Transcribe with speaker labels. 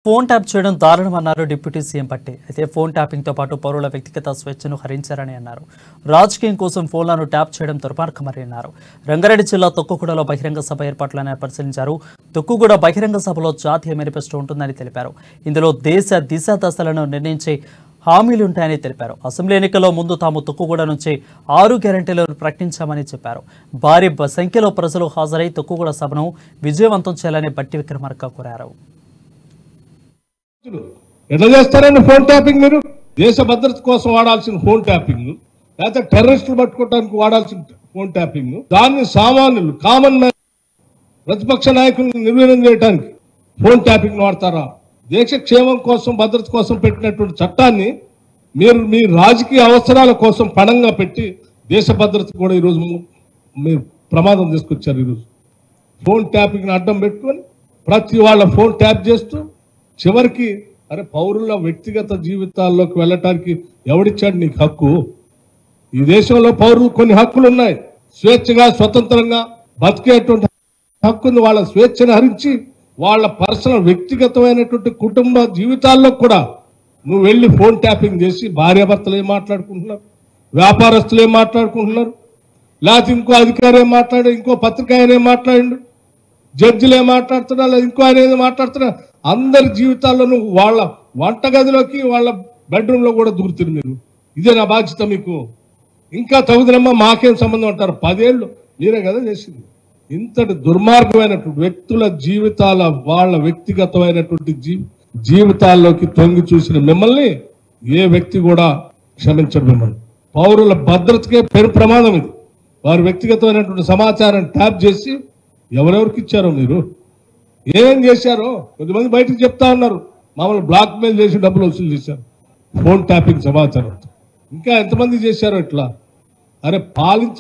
Speaker 1: Phone tap చేయడం దారుణమన్నారు deputy CM పట్టి. అయితే ఫోన్ ట్యాపింగ్తో పాటు పౌరుల వ్యక్తిగత స్వేచ్ఛను హరించారని అన్నారు. రాజకీయం కోసం ఫోన్లను ట్యాప్ చేయడం దుర్మార్గమని అన్నారు. రంగారెడ్డి జిల్లా తొక్కుగూడలో బహిరంగ సభ ఏర్పాట్లను పరిశీలించారు. తొక్కుగూడ బహిరంగ సభలో జాతీయ మేనిఫెస్టో ఉంటుందని తెలిపారు. ఇందులో దేశ దిశ దశలను నిర్ణయించే హామీలుంటాయని తెలిపారు. అసెంబ్లీ ఎన్నికల్లో ముందు తాము తొక్కుగూడ నుంచి 6 గ్యారెంటీలను ప్రకటించామని చెప్పారు. భారీ సంఖ్యలో ప్రజలు హాజరై తొక్కుగూడ సభను విజయవంతం చేయాలని బట్టి విక్రమార్క కోరారు.
Speaker 2: ఎట్లా చేస్తారండి ఫోన్ ట్యాపింగ్? మీరు దేశ భద్రత కోసం వాడాల్సిన ఫోన్ ట్యాపింగ్, లేకపోతే టెర్రరిస్టులు పట్టుకోవడానికి వాడాల్సిన ఫోన్ ట్యాపింగ్, దాన్ని సామాన్యులు కామన్ మ్యాన్ ప్రతిపక్ష నాయకులను నిర్వీర్యం చేయడానికి ఫోన్ ట్యాపింగ్ వాడతారా? దేశ క్షేమం కోసం భద్రత కోసం పెట్టినటువంటి చట్టాన్ని మీరు మీ రాజకీయ అవసరాల కోసం పణంగా పెట్టి దేశ భద్రత కూడా ఈరోజు మీరు ప్రమాదం తీసుకొచ్చారు. ఈరోజు ఫోన్ ట్యాపింగ్ని అడ్డం పెట్టుకొని ప్రతి వాళ్ళ ఫోన్ ట్యాప్ చేస్తూ చివరికి అరే పౌరుల వ్యక్తిగత జీవితాల్లోకి వెళ్ళటానికి ఎవడిచ్చాడు నీకు హక్కు? ఈ దేశంలో పౌరులు కొన్ని హక్కులు ఉన్నాయి. స్వేచ్ఛగా స్వతంత్రంగా బతికేటువంటి హక్కుని వాళ్ళ స్వేచ్ఛను హరించి వాళ్ళ పర్సనల్ వ్యక్తిగతమైనటువంటి కుటుంబ జీవితాల్లో కూడా నువ్వు వెళ్ళి ఫోన్ ట్యాపింగ్ చేసి భార్యాభర్తలు ఏం మాట్లాడుకుంటున్నారు, వ్యాపారస్తులు ఏం మాట్లాడుకుంటున్నారు, లేకపోతే ఇంకో అధికారి ఏం మాట్లాడు, ఇంకో పత్రిక ఆయన ఏం మాట్లాడు, జడ్జిలు ఏం మాట్లాడుతున్నా, లేదా ఇంకో ఆయన ఏదో మాట్లాడుతున్నా, అందరి జీవితాల్లో నువ్వు వాళ్ళ వంటగదిలోకి వాళ్ళ బెడ్రూమ్ లో కూడా దూరుతుంది. మీరు ఇదే నా బాధ్యత మీకు, ఇంకా తగుదనమ్మా మాకేం సంబంధం అంటారు. 10 ఏళ్ళు మీరే కదా చేసింది. ఇంతటి దుర్మార్గమైనటువంటి వ్యక్తుల జీవితాల వాళ్ళ వ్యక్తిగతమైనటువంటి జీవితాల్లోకి తొంగి చూసిన మిమ్మల్ని ఏ వ్యక్తి కూడా క్షమించడు. మిమ్మల్ని పౌరుల భద్రతకే పెను ప్రమాదం ఇది. వారి వ్యక్తిగతమైనటువంటి సమాచారం ట్యాప్ చేసి ఎవరెవరికి ఇచ్చారో, మీరు ఏం చేశారో కొద్దిమంది బయటకు చెప్తా ఉన్నారు. మామూలు బ్లాక్ మెయిల్ చేసి డబ్బులు వసూలు చేశారు ఫోన్ ట్యాపింగ్ సమాచారం. ఇంకా ఎంతమంది చేశారో ఇట్లా? అరే పాలించ